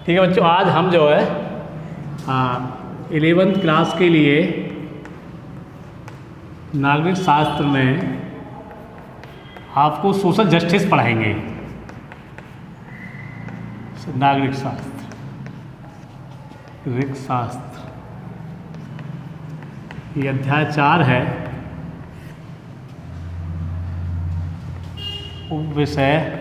ठीक है बच्चों, आज हम जो है 11th क्लास के लिए नागरिक शास्त्र में आपको सोशल जस्टिस पढ़ाएंगे। नागरिक शास्त्र ये अध्याय 4 है। विषय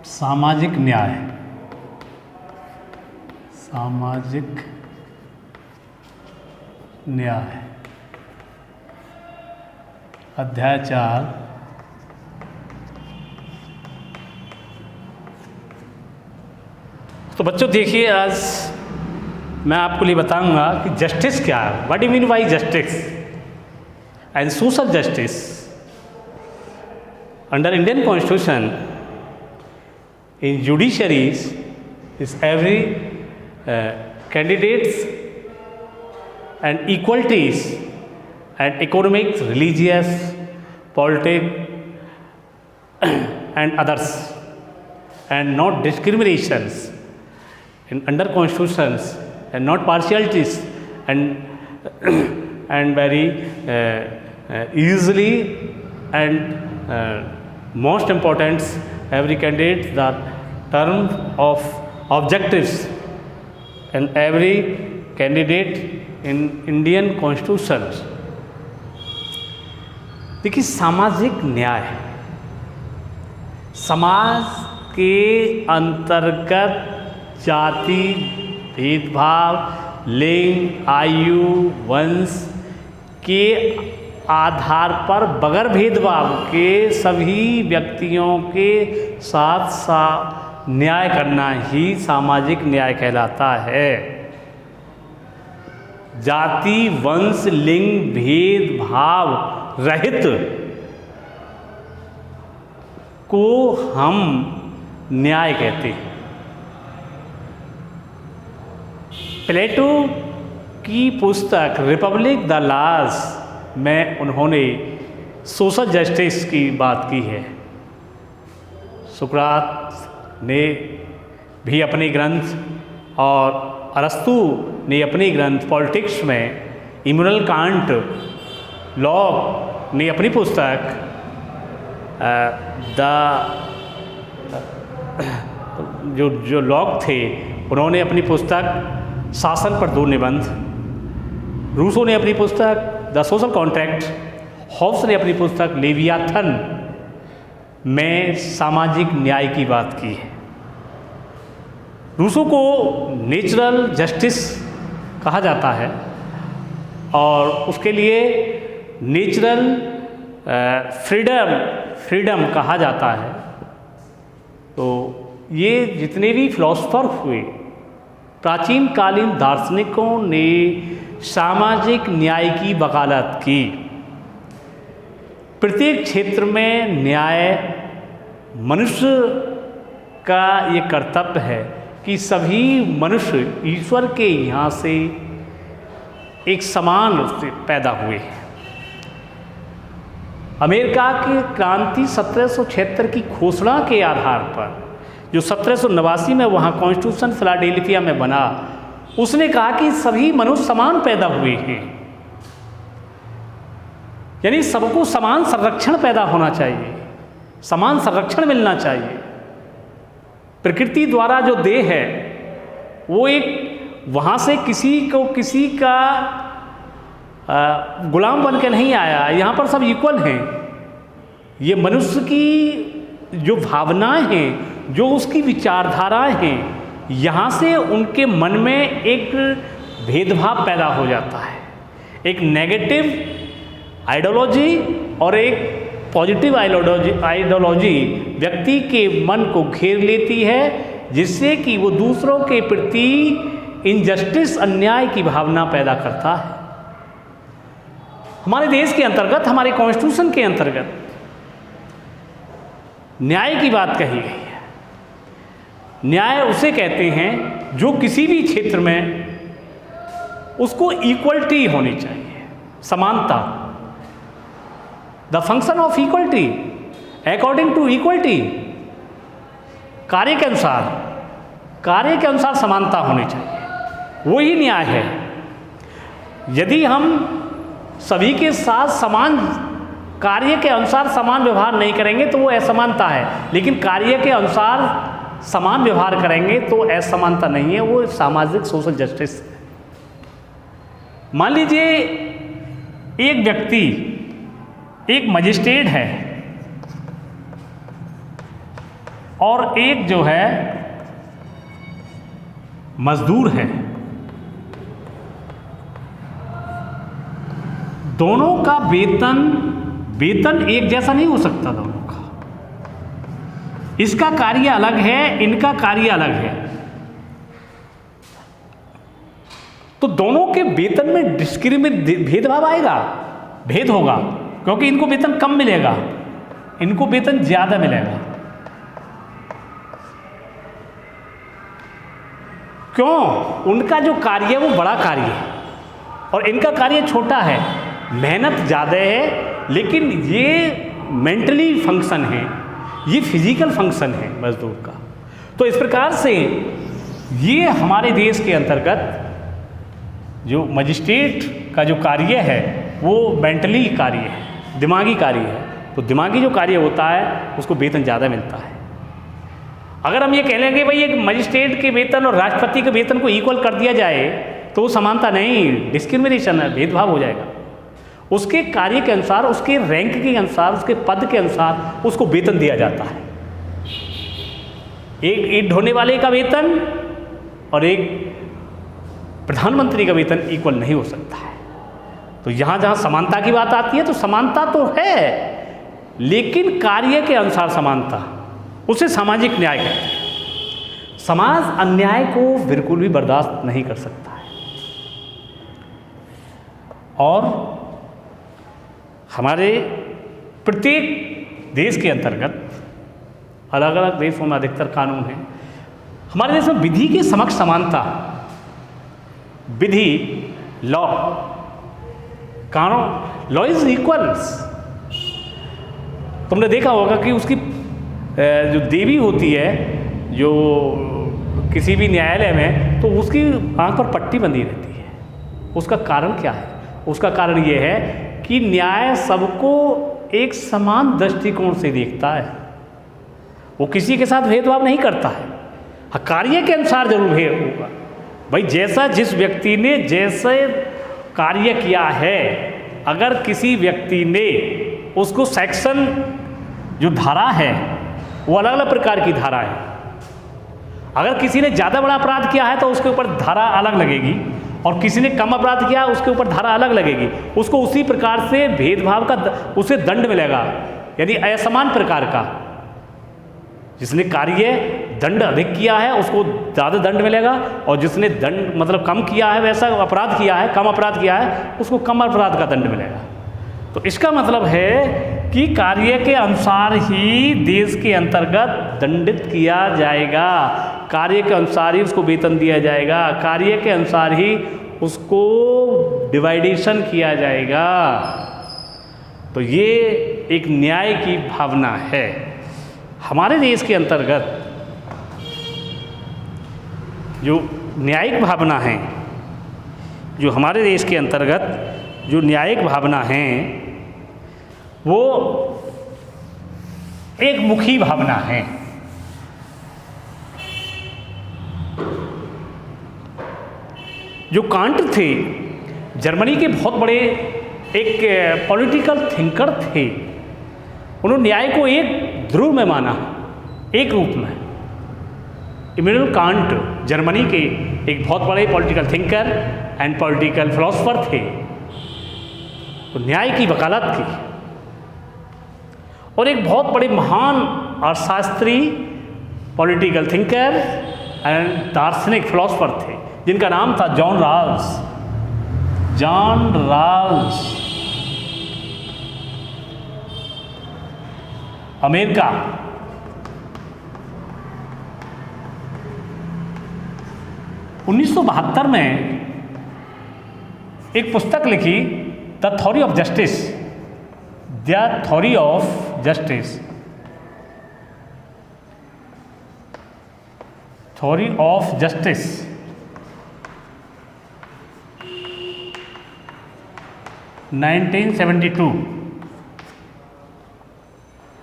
सामाजिक न्याय। सामाजिक न्याय अध्याय 4। तो बच्चों देखिए, आज मैं आपको लिए बताऊंगा कि जस्टिस क्या है, what do mean by justice and social justice. Under Indian constitution, in judiciaries is every candidates and equalities and economic, religious, political and others, and not discriminations in under constitutions and not partialities and very easily and most important, every candidate the term of objectives and every candidate in Indian Constitution। देखिए, सामाजिक न्याय समाज के अंतर्गत जाति भेदभाव, लिंग, आयु, वंश के आधार पर बगैर भेदभाव के सभी व्यक्तियों के साथ न्याय करना ही सामाजिक न्याय कहलाता है। जाति, वंश, लिंग, भेदभाव रहित को हम न्याय कहते हैं। प्लेटो की पुस्तक रिपब्लिक द लॉज में उन्होंने सोशल जस्टिस की बात की है। सुकरात ने भी अपने ग्रंथ और अरस्तु ने अपने ग्रंथ पॉलिटिक्स में, इमैनुअल कांट, लॉक ने अपनी पुस्तक जो लॉक थे उन्होंने अपनी पुस्तक शासन पर 2 निबंध, रूसो ने अपनी पुस्तक द सोशल कॉन्ट्रैक्ट, हॉब्स ने अपनी पुस्तक लेवियाथन में सामाजिक न्याय की बात की है। रूसो को नेचुरल जस्टिस कहा जाता है और उसके लिए नेचुरल फ्रीडम कहा जाता है। तो ये जितने भी फिलोसोफर हुए, प्राचीन कालीन दार्शनिकों ने सामाजिक न्याय की वकालत की। प्रत्येक क्षेत्र में न्याय मनुष्य का ये कर्तव्य है कि सभी मनुष्य ईश्वर के यहाँ से एक समान रूप से पैदा हुए हैं। अमेरिका की क्रांति 1776 की घोषणा के आधार पर, जो 1789 में वहाँ कॉन्स्टिट्यूशन फिलाडेल्फिया में बना, उसने कहा कि सभी मनुष्य समान पैदा हुए हैं, यानी सबको समान संरक्षण पैदा होना चाहिए, समान संरक्षण मिलना चाहिए। प्रकृति द्वारा जो देह है वो एक वहाँ से किसी का गुलाम बन के नहीं आया, यहाँ पर सब इक्वल हैं। ये मनुष्य की जो भावनाएं हैं, जो उसकी विचारधाराएं हैं, यहाँ से उनके मन में एक भेदभाव पैदा हो जाता है। एक नेगेटिव आइडियोलॉजी और एक पॉजिटिव आइडियोलॉजी व्यक्ति के मन को घेर लेती है, जिससे कि वो दूसरों के प्रति इनजस्टिस, अन्याय की भावना पैदा करता है। हमारे देश के अंतर्गत, हमारे कॉन्स्टिट्यूशन के अंतर्गत न्याय की बात कही गई है। न्याय उसे कहते हैं जो किसी भी क्षेत्र में उसको इक्वलिटी होनी चाहिए, समानता। The function of equality according to equality, कार्य के अनुसार समानता होनी चाहिए, वही न्याय है। यदि हम सभी के साथ समान कार्य के अनुसार समान व्यवहार नहीं करेंगे तो वो असमानता है, लेकिन कार्य के अनुसार समान व्यवहार करेंगे तो असमानता नहीं है, वो सामाजिक सोशल जस्टिस है। मान लीजिए एक व्यक्ति, एक मजिस्ट्रेट है और एक जो है मजदूर है, दोनों का वेतन एक जैसा नहीं हो सकता दोनों का। इसका कार्य अलग है, इनका कार्य अलग है, तो दोनों के वेतन में भेदभाव आएगा, भेद होगा, क्योंकि इनको वेतन कम मिलेगा, इनको वेतन ज्यादा मिलेगा। क्यों? उनका जो कार्य है वो बड़ा कार्य है और इनका कार्य छोटा है, मेहनत ज़्यादा है, लेकिन ये मेंटली फंक्शन है, ये फिजिकल फंक्शन है मजदूर का। तो इस प्रकार से ये हमारे देश के अंतर्गत जो मजिस्ट्रेट का जो कार्य है वो मेंटली कार्य है, दिमागी कार्य है। तो दिमागी जो कार्य होता है उसको वेतन ज़्यादा मिलता है। अगर हम ये कह लेंगे भाई एक मजिस्ट्रेट के वेतन और राष्ट्रपति के वेतन को इक्वल कर दिया जाए तो वो समानता नहीं, डिस्क्रिमिनेशन है, भेदभाव हो जाएगा। उसके कार्य के अनुसार, उसके रैंक के अनुसार, उसके पद के अनुसार उसको वेतन दिया जाता है। एक ईंट ढोने वाले का वेतन और एक प्रधानमंत्री का वेतन इक्वल नहीं हो सकता है। तो यहाँ जहाँ समानता की बात आती है तो समानता तो है, लेकिन कार्य के अनुसार समानता, उसे सामाजिक न्याय कहते हैं। समाज अन्याय को बिल्कुल भी बर्दाश्त नहीं कर सकता है और हमारे प्रत्येक देश के अंतर्गत, अलग अलग देशों में अधिकतर कानून हैं, हमारे देश में विधि के समक्ष समानता, विधि लॉ, कानून, लॉ इज इक्वल्स। तुमने देखा होगा कि उसकी जो देवी होती है जो किसी भी न्यायालय में, तो उसकी आंख पर पट्टी बंधी रहती है। उसका कारण क्या है? उसका कारण ये है कि न्याय सबको एक समान दृष्टिकोण से देखता है, वो किसी के साथ भेदभाव नहीं करता है। हाँ, कार्य के अनुसार जरूर भेद होगा भाई, जैसा जिस व्यक्ति ने जैसे कार्य किया है, अगर किसी व्यक्ति ने उसको सेक्शन जो धारा है वो अलग अलग प्रकार की धारा है, अगर किसी ने ज़्यादा बड़ा अपराध किया है तो उसके ऊपर धारा अलग लगेगी और किसी ने कम अपराध किया उसके ऊपर धारा अलग लगेगी। उसको उसी प्रकार से भेदभाव का उसे दंड मिलेगा, यानी असमान प्रकार का। जिसने कार्य दंड अधिक किया है उसको ज़्यादा दंड मिलेगा और जिसने दंड मतलब कम किया है, वैसा अपराध किया है, कम अपराध किया है, उसको कम अपराध का दंड मिलेगा। तो इसका मतलब है कि कार्य के अनुसार ही देश के अंतर्गत दंडित किया जाएगा, कार्य के अनुसार ही उसको वेतन दिया जाएगा, कार्य के अनुसार ही उसको डिवाइडेशन किया जाएगा। तो ये एक न्याय की भावना है हमारे देश के अंतर्गत। जो न्यायिक भावना है, जो हमारे देश के अंतर्गत जो न्यायिक भावना है वो एक मुखी भावना है। जो कांट थे, जर्मनी के बहुत बड़े एक पॉलिटिकल थिंकर थे, उन्होंने न्याय को एक ध्रुव में माना, एक रूप में। इमैनुअल कांट जर्मनी के एक बहुत बड़े political thinker and political philosopher थे, तो न्याय की वकालत की और एक बहुत बड़े महान अर्थशास्त्री, पॉलिटिकल थिंकर एंड दार्शनिक फिलोसोफर थे जिनका नाम था John Rawls. John Rawls America. उन्नीस सौ 1972 में एक पुस्तक लिखी, the theory of justice, the theory of justice, theory of justice,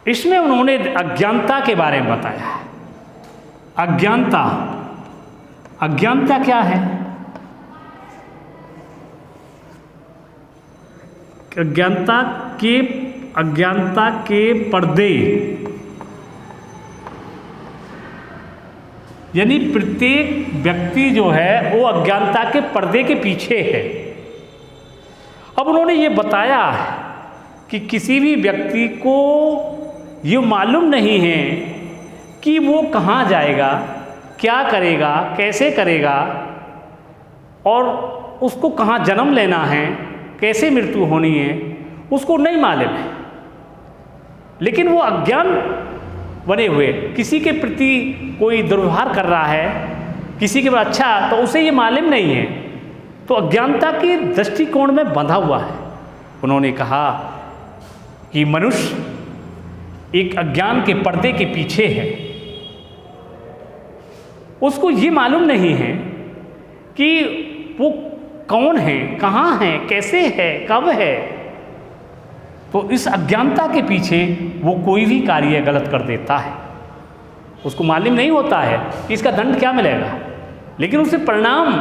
इसमें उन्होंने अज्ञानता के बारे में बताया है। अज्ञानता क्या है? अज्ञानता के पर्दे, यानी प्रत्येक व्यक्ति जो है वो अज्ञानता के पर्दे के पीछे है। अब उन्होंने ये बताया कि किसी भी व्यक्ति को ये मालूम नहीं है कि वो कहाँ जाएगा, क्या करेगा, कैसे करेगा, और उसको कहाँ जन्म लेना है, कैसे मृत्यु होनी है, उसको नहीं मालूम है। लेकिन वो अज्ञान बने हुए, किसी के प्रति कोई दुर्व्यवहार कर रहा है, किसी के अच्छा, तो उसे ये मालूम नहीं है, तो अज्ञानता के दृष्टिकोण में बंधा हुआ है। उन्होंने कहा कि मनुष्य एक अज्ञान के पर्दे के पीछे है। उसको ये मालूम नहीं है कि वो कौन है, कहाँ है, कैसे है, कब है। तो इस अज्ञानता के पीछे वो कोई भी कार्य गलत कर देता है। उसको मालूम नहीं होता है कि इसका दंड क्या मिलेगा, लेकिन उसे परिणाम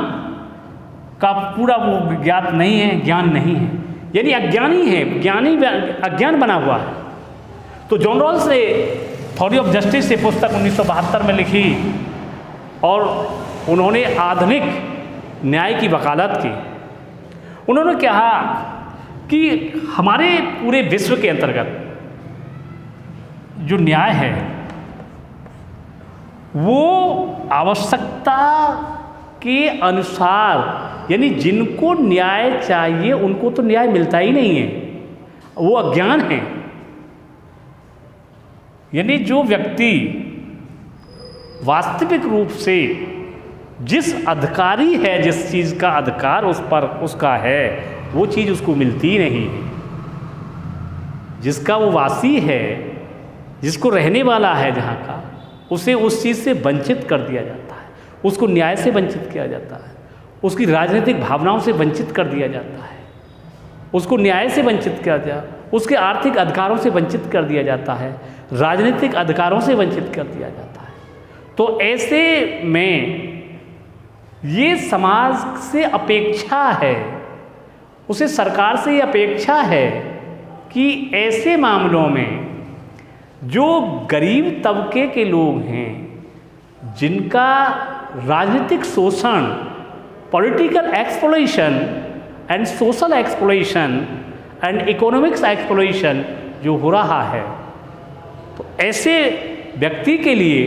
का पूरा वो ज्ञात नहीं है, ज्ञान नहीं है, यानी अज्ञानी है, ज्ञानी अज्ञान बना हुआ है। तो जॉन रॉल्स ने थ्योरी ऑफ जस्टिस से पुस्तक 1972 में लिखी और उन्होंने आधुनिक न्याय की वकालत की। उन्होंने कहा कि हमारे पूरे विश्व के अंतर्गत जो न्याय है वो आवश्यकता के अनुसार, यानी जिनको न्याय चाहिए उनको तो न्याय मिलता ही नहीं है, वो अज्ञान है। यानी जो व्यक्ति वास्तविक रूप से जिस अधिकारी है, जिस चीज़ का अधिकार उस पर उसका है, वो चीज़ उसको मिलती ही नहीं है। जिसका वो वासी है, जिसको रहने वाला है जहाँ का, उसे उस चीज़ से वंचित कर दिया जाता है, उसको न्याय से वंचित किया जाता है, उसकी राजनीतिक भावनाओं से वंचित कर दिया जाता है, उसको न्याय से वंचित किया जाता है, उसके आर्थिक अधिकारों से वंचित कर दिया जाता है, राजनीतिक अधिकारों से वंचित कर दिया जाता है। तो ऐसे में ये समाज से अपेक्षा है, उसे सरकार से ये अपेक्षा है कि ऐसे मामलों में जो गरीब तबके के लोग हैं, जिनका राजनीतिक शोषण, political exploitation and social exploitation and economics exploitation जो हो रहा है, तो ऐसे व्यक्ति के लिए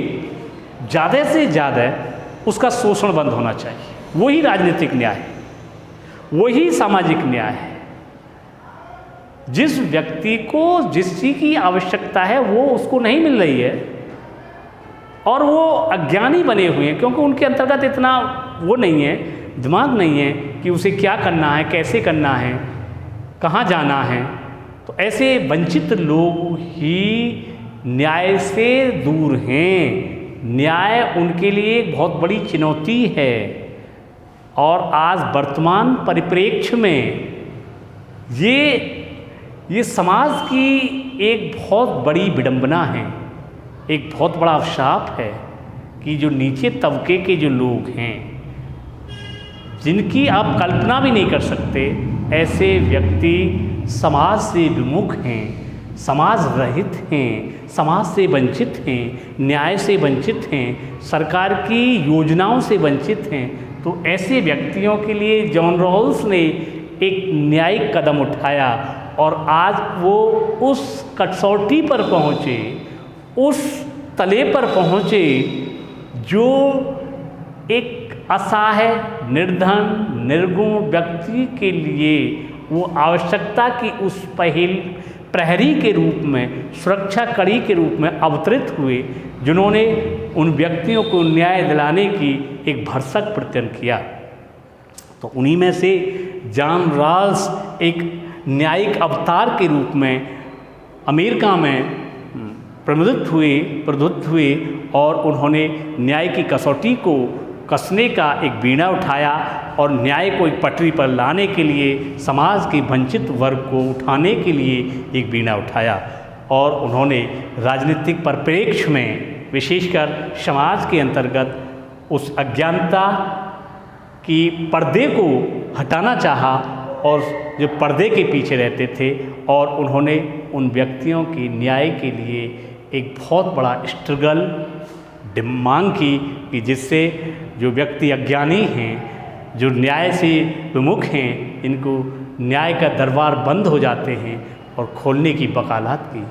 ज़्यादा से ज़्यादा उसका शोषण बंद होना चाहिए। वही राजनीतिक न्याय है, वही सामाजिक न्याय है। जिस व्यक्ति को जिस चीज़ की आवश्यकता है वो उसको नहीं मिल रही है और वो अज्ञानी बने हुए हैं, क्योंकि उनके अंतर्गत इतना वो नहीं है, दिमाग नहीं है कि उसे क्या करना है, कैसे करना है, कहाँ जाना है। तो ऐसे वंचित लोग ही न्याय से दूर हैं। न्याय उनके लिए एक बहुत बड़ी चुनौती है और आज वर्तमान परिप्रेक्ष्य में ये समाज की एक बहुत बड़ी विडंबना है, एक बहुत बड़ा अभिशाप है कि जो नीचे तबके के जो लोग हैं, जिनकी आप कल्पना भी नहीं कर सकते, ऐसे व्यक्ति समाज से विमुख हैं, समाज रहित हैं, समाज से वंचित हैं, न्याय से वंचित हैं, सरकार की योजनाओं से वंचित हैं। तो ऐसे व्यक्तियों के लिए जॉन रॉल्स ने एक न्यायिक कदम उठाया और आज वो उस कसौटी पर पहुँचे, उस तले पर पहुँचे जो एक असहाय, निर्धन, निर्गुण व्यक्ति के लिए वो आवश्यकता की उस प्रहरी के रूप में, सुरक्षा कड़ी के रूप में अवतरित हुए, जिन्होंने उन व्यक्तियों को न्याय दिलाने की एक भरसक प्रयत्न किया। तो उन्हीं में से जॉन रॉल्स एक न्यायिक अवतार के रूप में अमेरिका में प्रबुद्ध हुए और उन्होंने न्याय की कसौटी को कसने का एक बीड़ा उठाया और न्याय को एक पटरी पर लाने के लिए, समाज के वंचित वर्ग को उठाने के लिए एक बीड़ा उठाया। और उन्होंने राजनीतिक परिप्रेक्ष्य में विशेषकर समाज के अंतर्गत उस अज्ञानता की पर्दे को हटाना चाहा और जो पर्दे के पीछे रहते थे, और उन्होंने उन व्यक्तियों की न्याय के लिए एक बहुत बड़ा स्ट्रगल मांग की कि जिससे जो व्यक्ति अज्ञानी हैं, जो न्याय से विमुख हैं, इनको न्याय का दरबार बंद हो जाते हैं और खोलने की वकालत की।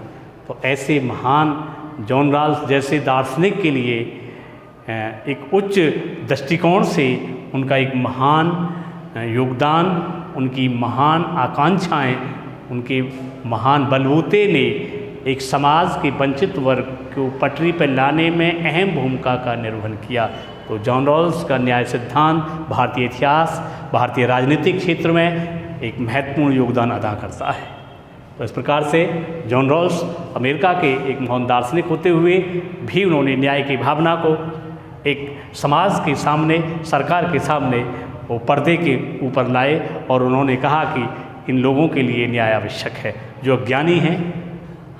तो ऐसे महान जॉन रॉल्स जैसे दार्शनिक के लिए एक उच्च दृष्टिकोण से उनका एक महान योगदान, उनकी महान आकांक्षाएं, उनके महान बलबूते ने एक समाज के वंचित वर्ग को पटरी पर लाने में अहम भूमिका का निर्वहन किया। तो जॉन रॉल्स का न्याय सिद्धांत भारतीय इतिहास, भारतीय राजनीतिक क्षेत्र में एक महत्वपूर्ण योगदान अदा करता है। तो इस प्रकार से जॉन रॉल्स अमेरिका के एक महान दार्शनिक होते हुए भी उन्होंने न्याय की भावना को एक समाज के सामने, सरकार के सामने वो पर्दे के ऊपर लाए और उन्होंने कहा कि इन लोगों के लिए न्याय आवश्यक है, जो अज्ञानी हैं,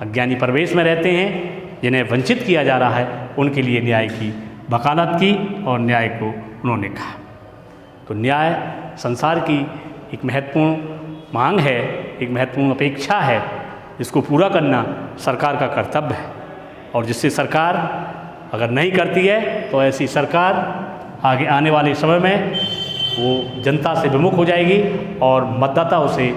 अज्ञानी प्रवेश में रहते हैं, जिन्हें वंचित किया जा रहा है, उनके लिए न्याय की वकालत की और न्याय को उन्होंने कहा। तो न्याय संसार की एक महत्वपूर्ण मांग है, एक महत्वपूर्ण अपेक्षा है, जिसको पूरा करना सरकार का कर्तव्य है। और जिससे सरकार अगर नहीं करती है तो ऐसी सरकार आगे आने वाले समय में वो जनता से विमुख हो जाएगी और मतदाता उसे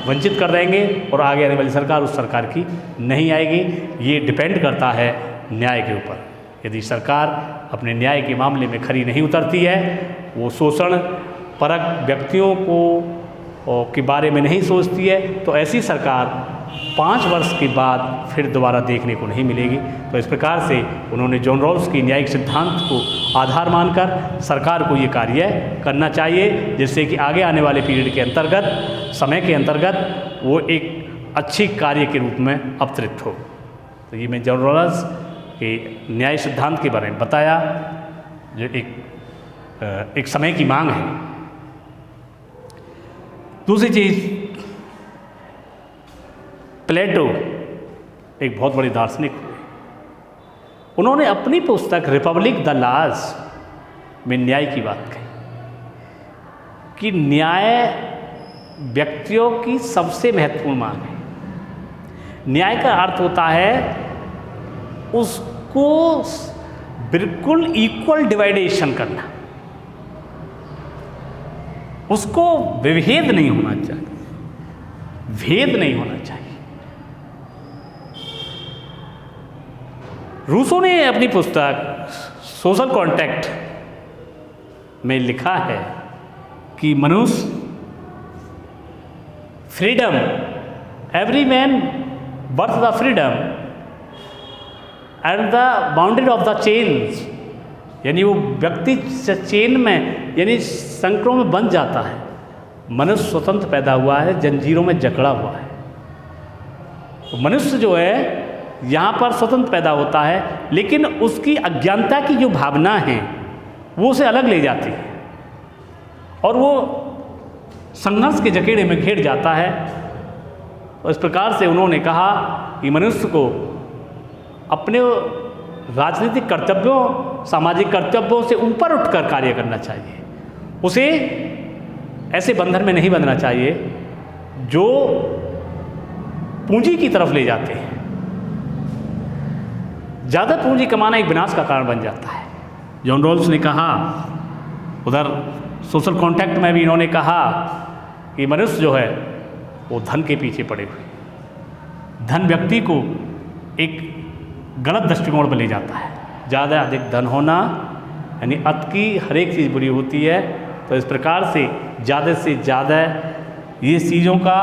वंचित कर देंगे और आगे आने वाली सरकार उस सरकार की नहीं आएगी। ये डिपेंड करता है न्याय के ऊपर। यदि सरकार अपने न्याय के मामले में खरी नहीं उतरती है, वो शोषण परक व्यक्तियों को के बारे में नहीं सोचती है, तो ऐसी सरकार 5 वर्ष के बाद फिर दोबारा देखने को नहीं मिलेगी। तो इस प्रकार से उन्होंने जॉन रॉल्स की न्यायिक सिद्धांत को आधार मानकर सरकार को ये कार्य करना चाहिए, जिससे कि आगे आने वाले पीरियड के अंतर्गत, समय के अंतर्गत वो एक अच्छी कार्य के रूप में अवतरित हो। तो ये मैं जॉन रॉल्स के न्याय सिद्धांत के बारे में बताया, जो एक समय की मांग है। दूसरी चीज़, प्लेटो एक बहुत बड़े दार्शनिक हुए। उन्होंने अपनी पुस्तक रिपब्लिक द लॉज में न्याय की बात कही कि न्याय व्यक्तियों की सबसे महत्वपूर्ण मांग है। न्याय का अर्थ होता है उसको बिल्कुल इक्वल डिवाइडेशन करना, उसको विभेद नहीं होना चाहिए, भेद नहीं होना चाहिए। रूसो ने अपनी पुस्तक सोशल कॉन्ट्रैक्ट में लिखा है कि मनुष्य freedom, every man worth the freedom and the boundary of the chains, यानी वो व्यक्ति चेन में यानी संकरों में बंध जाता है। मनुष्य स्वतंत्र पैदा हुआ है, जंजीरों में जकड़ा हुआ है। तो मनुष्य जो है यहाँ पर स्वतंत्र पैदा होता है, लेकिन उसकी अज्ञानता की जो भावना है वो उसे अलग ले जाती है और वो संघर्ष के जकेड़े में घिर जाता है। और इस प्रकार से उन्होंने कहा कि मनुष्य को अपने राजनीतिक कर्तव्यों, सामाजिक कर्तव्यों से ऊपर उठकर कार्य करना चाहिए। उसे ऐसे बंधन में नहीं बंधना चाहिए जो पूंजी की तरफ ले जाते हैं। ज़्यादा पूंजी कमाना एक विनाश का कारण बन जाता है। जॉन रॉल्स ने कहा, उधर सोशल कॉन्ट्रैक्ट में भी इन्होंने कहा कि मनुष्य जो है वो धन के पीछे पड़े हुए, धन व्यक्ति को एक गलत दृष्टिकोण पर ले जाता है। ज़्यादा अधिक धन होना यानी अत की हर एक चीज़ बुरी होती है। तो इस प्रकार से ज़्यादा ये चीज़ों का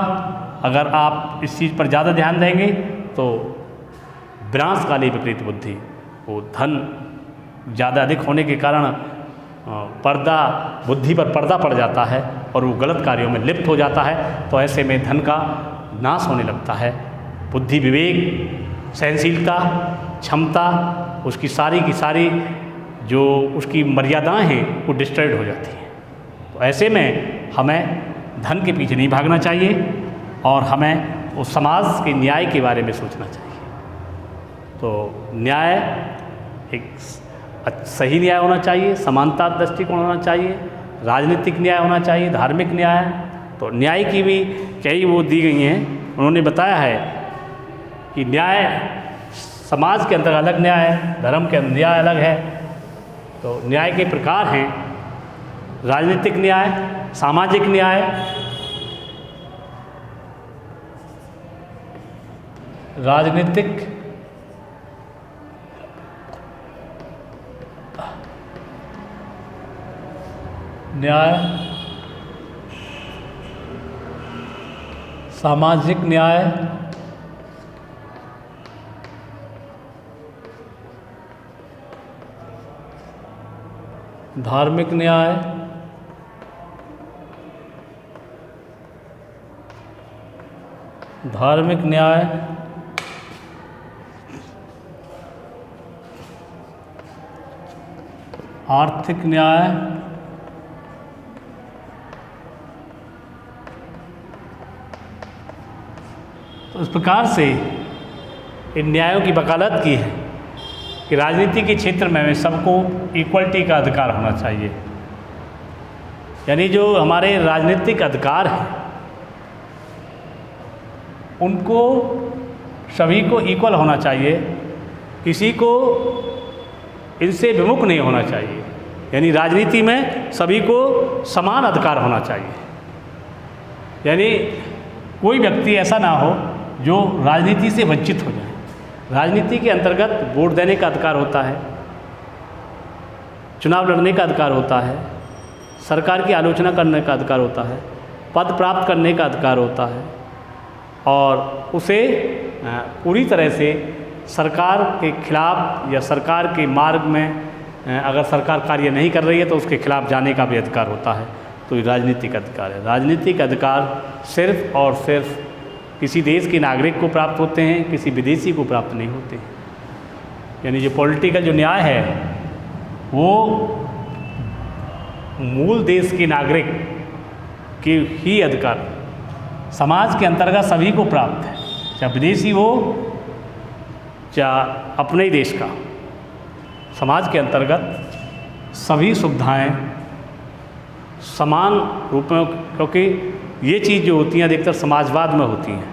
अगर आप इस चीज़ पर ज़्यादा ध्यान देंगे तो विनाशकाली विपरीत बुद्धि, वो धन ज़्यादा अधिक होने के कारण पर्दा, बुद्धि पर पर्दा पड़ जाता है और वो गलत कार्यों में लिप्त हो जाता है। तो ऐसे में धन का नाश होने लगता है। बुद्धि, विवेक, सहनशीलता, क्षमता, उसकी सारी की सारी जो उसकी मर्यादाएं हैं वो डिस्ट्रॉयड हो जाती हैं। तो ऐसे में हमें धन के पीछे नहीं भागना चाहिए और हमें उस समाज के न्याय के बारे में सोचना चाहिए। तो न्याय एक सही न्याय होना चाहिए, समानता दृष्टिकोण होना चाहिए, राजनीतिक न्याय होना चाहिए, धार्मिक न्याय। तो न्याय की भी कई वो दी गई हैं। उन्होंने बताया है कि न्याय समाज के अंदर अलग न्याय है, धर्म के अंदर न्याय अलग है। तो न्याय के प्रकार हैं राजनीतिक न्याय, सामाजिक न्याय, राजनीतिक न्याय, सामाजिक न्याय, धार्मिक न्याय, धार्मिक न्याय, आर्थिक न्याय, तो इस प्रकार से इन न्यायों की वकालत की है कि राजनीति के क्षेत्र में सबको इक्वलिटी का अधिकार होना चाहिए। यानी जो हमारे राजनीतिक अधिकार हैं उनको सभी को इक्वल होना चाहिए, किसी को इनसे विमुख नहीं होना चाहिए। यानी राजनीति में सभी को समान अधिकार होना चाहिए। यानी कोई व्यक्ति ऐसा ना हो जो राजनीति से वंचित हो जाए। राजनीति के अंतर्गत वोट देने का अधिकार होता है, चुनाव लड़ने का अधिकार होता है, सरकार की आलोचना करने का अधिकार होता है, पद प्राप्त करने का अधिकार होता है और उसे पूरी तरह से सरकार के खिलाफ या सरकार के मार्ग में अगर सरकार कार्य नहीं कर रही है तो उसके खिलाफ जाने का भी अधिकार होता है। तो ये राजनीतिक अधिकार है। राजनीतिक अधिकार सिर्फ और सिर्फ किसी देश के नागरिक को प्राप्त होते हैं, किसी विदेशी को प्राप्त नहीं होते। यानी जो पॉलिटिकल जो न्याय है वो मूल देश के नागरिक के ही अधिकार समाज के अंतर्गत सभी को प्राप्त है, चाहे विदेशी हो चाहे अपने ही देश का। समाज के अंतर्गत सभी सुविधाएं समान रूप में, क्योंकि ये चीज़ जो होती हैं अधिकतर समाजवाद में होती हैं,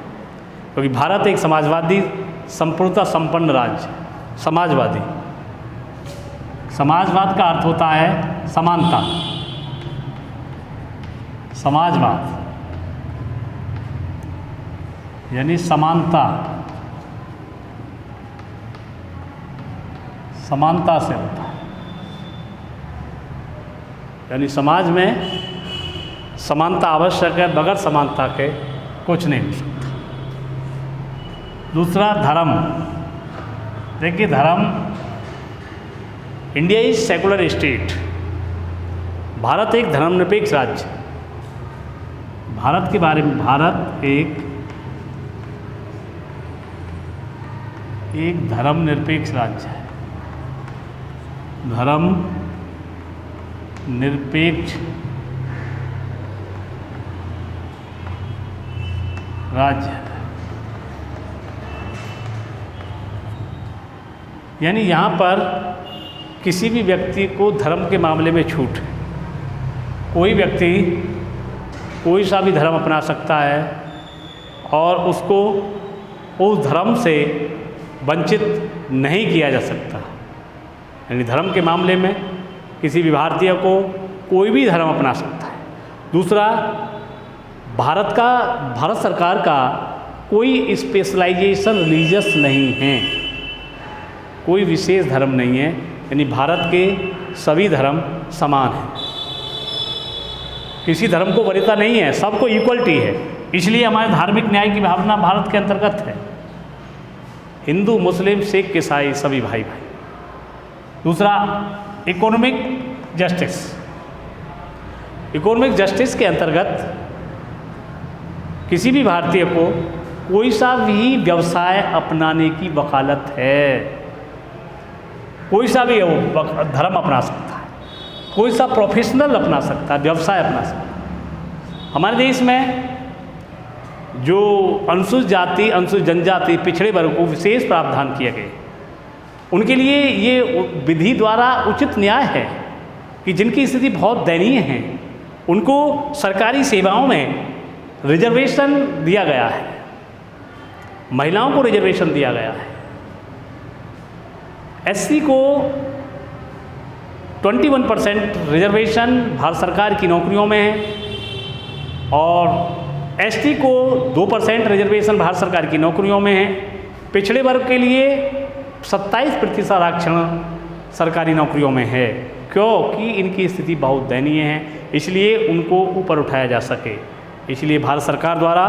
क्योंकि भारत एक समाजवादी संपूर्णता संपन्न राज्य है। समाजवादी, समाजवाद का अर्थ होता है समानता। समाजवाद यानी समानता, समानता से होता है। यानी समाज में समानता आवश्यक है, बगैर समानता के कुछ नहीं हो सकता। दूसरा धर्म। देखिए धर्म, India is secular state. Bharat एक धर्मनिरपेक्ष राज्य है। भारत के बारे में, भारत एक धर्मनिरपेक्ष राज्य है। धर्म निरपेक्ष राज्य है। यानी यहाँ पर किसी भी व्यक्ति को धर्म के मामले में छूट है। कोई व्यक्ति कोई सा भी धर्म अपना सकता है और उसको उस धर्म से वंचित नहीं किया जा सकता। यानी धर्म के मामले में किसी भी भारतीय को कोई भी धर्म अपना सकता है। दूसरा, भारत सरकार का कोई स्पेशलाइजेशन रिलीजियस नहीं है, कोई विशेष धर्म नहीं है। यानी भारत के सभी धर्म समान हैं, किसी धर्म को वरीयता नहीं है, सबको इक्वलिटी है। इसलिए हमारे धार्मिक न्याय की भावना भारत के अंतर्गत है। हिंदू, मुस्लिम, सिख, ईसाई सभी भाई भाई। दूसरा, इकोनॉमिक जस्टिस। इकोनॉमिक जस्टिस के अंतर्गत किसी भी भारतीय को कोई सा भी व्यवसाय अपनाने की वकालत है। कोई सा भी धर्म अपना सकता है, कोई सा प्रोफेशनल अपना सकता है, व्यवसाय अपना सकता है। हमारे देश में जो अनुसूचित जाति, अनुसूचित जनजाति, पिछड़े वर्ग को विशेष प्रावधान किए गए, उनके लिए ये विधि द्वारा उचित न्याय है कि जिनकी स्थिति बहुत दयनीय है उनको सरकारी सेवाओं में रिजर्वेशन दिया गया है, महिलाओं को रिजर्वेशन दिया गया है। एससी को 21% रिजर्वेशन भारत सरकार की नौकरियों में है और एसटी को 2% रिजर्वेशन भारत सरकार की नौकरियों में है। पिछड़े वर्ग के लिए 27% आरक्षण सरकारी नौकरियों में है, क्योंकि इनकी स्थिति बहुत दयनीय है, इसलिए उनको ऊपर उठाया जा सके। इसलिए भारत सरकार द्वारा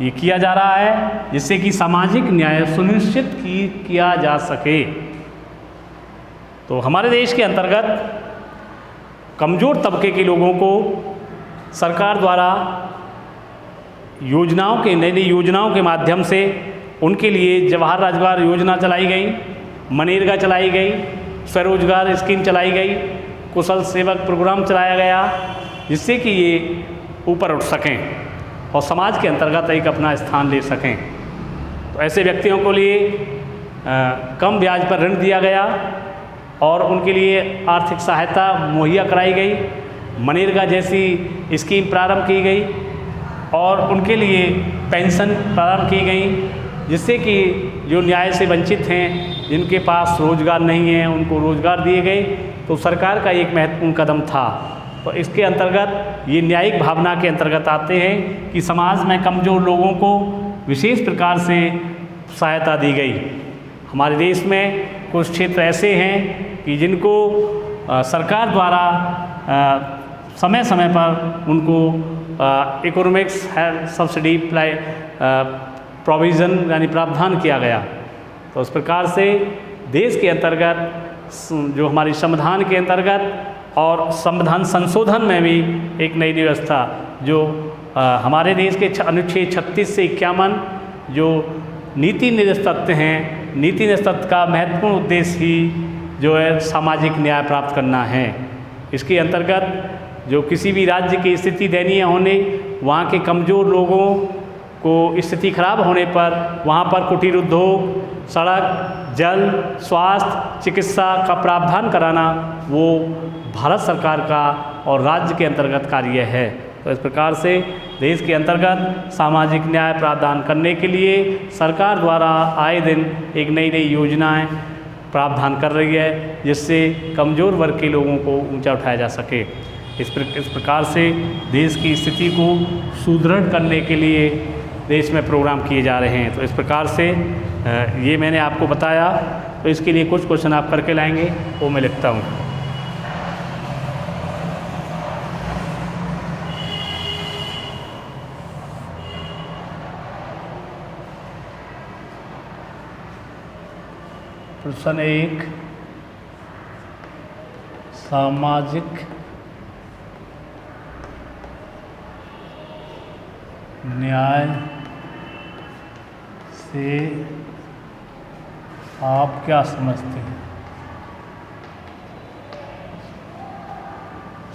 ये किया जा रहा है जिससे कि सामाजिक न्याय सुनिश्चित किया जा सके। तो हमारे देश के अंतर्गत कमज़ोर तबके के लोगों को सरकार द्वारा नई नई योजनाओं के माध्यम से उनके लिए जवाहर रोजगार योजना चलाई गई, मनरेगा चलाई गई, स्वरोजगार स्कीम चलाई गई, कुशल सेवक प्रोग्राम चलाया गया, जिससे कि ये ऊपर उठ सकें और समाज के अंतर्गत एक अपना स्थान ले सकें। तो ऐसे व्यक्तियों को लिए कम ब्याज पर ऋण दिया गया और उनके लिए आर्थिक सहायता मुहैया कराई गई, मनरेगा जैसी स्कीम प्रारंभ की गई और उनके लिए पेंशन प्रारंभ की गई, जिससे कि जो न्याय से वंचित हैं, जिनके पास रोज़गार नहीं है, उनको रोज़गार दिए गए। तो सरकार का एक महत्वपूर्ण कदम था। तो इसके अंतर्गत ये न्यायिक भावना के अंतर्गत आते हैं कि समाज में कमज़ोर लोगों को विशेष प्रकार से सहायता दी गई। हमारे देश में कुछ क्षेत्र ऐसे हैं कि जिनको सरकार द्वारा समय समय पर उनको इकोनॉमिक्स हेल्थ सब्सिडी प्रोविज़न यानी प्रावधान किया गया। तो उस प्रकार से देश के अंतर्गत जो हमारी संविधान के अंतर्गत और संविधान संशोधन में भी एक नई व्यवस्था जो हमारे देश के अनुच्छेद 36 से 51 जो नीति निर्देश तत्व हैं, नीति निर्देश तत्व का महत्वपूर्ण उद्देश्य ही जो है सामाजिक न्याय प्राप्त करना है। इसके अंतर्गत जो किसी भी राज्य की स्थिति दयनीय होने, वहाँ के कमज़ोर लोगों को स्थिति खराब होने पर वहाँ पर कुटीर उद्योग, सड़क, जल, स्वास्थ्य, चिकित्सा का प्रावधान कराना वो भारत सरकार का और राज्य के अंतर्गत कार्य है। तो इस प्रकार से देश के अंतर्गत सामाजिक न्याय प्रावधान करने के लिए सरकार द्वारा आए दिन एक नई नई योजनाएं प्रावधान कर रही है, जिससे कमज़ोर वर्ग के लोगों को ऊंचा उठाया जा सके। इस प्रकार से देश की स्थिति को सुदृढ़ करने के लिए देश में प्रोग्राम किए जा रहे हैं। तो इस प्रकार से ये मैंने आपको बताया। तो इसके लिए कुछ क्वेश्चन आप करके लाएंगे, वो मैं लिखता हूँ। प्रश्न 1, सामाजिक न्याय से आप क्या समझते हैं?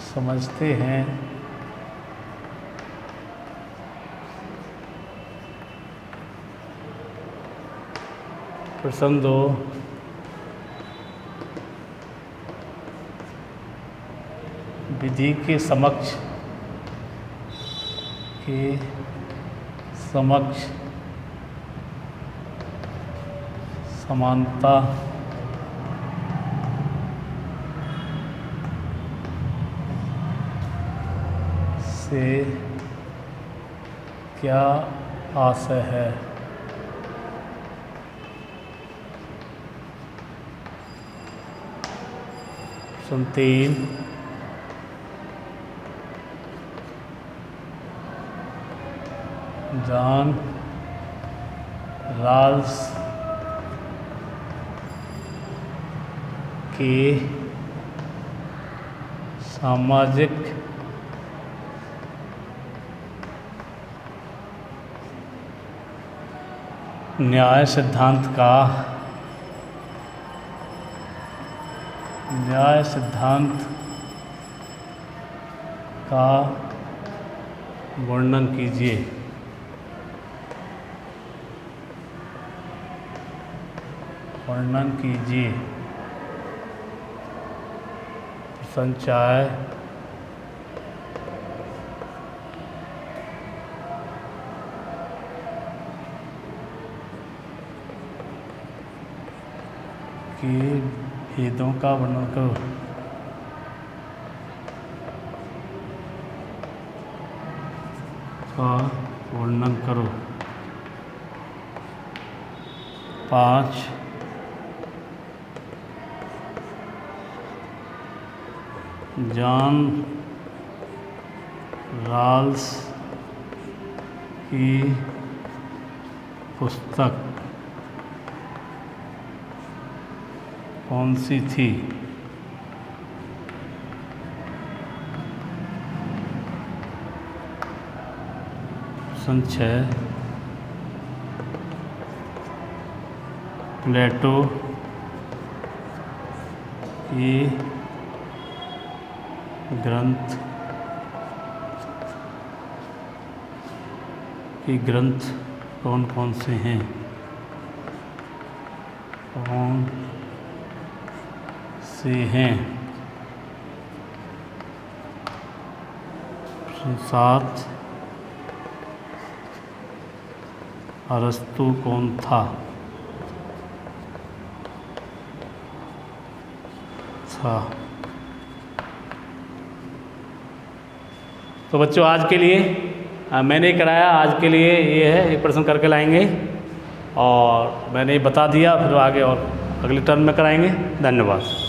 समझते हैं प्रश्न 2, विधि के समक्ष समानता से क्या आशय है? प्रश्न 3, जॉन राल्स के सामाजिक न्याय सिद्धांत का वर्णन कीजिए। संचय के भेदों का वर्णन करो। का वर्णन करो। 5 जॉन राल्स की पुस्तक कौन सी थी? संचय प्लेटो की ग्रंथ कौन कौन से हैं? कौन से हैं? 7 अरस्तु कौन था? तो बच्चों आज के लिए मैंने कराया, आज के लिए ये है, एक प्रश्न करके लाएंगे और मैंने बता दिया, फिर आगे और अगले टर्म में कराएंगे। धन्यवाद।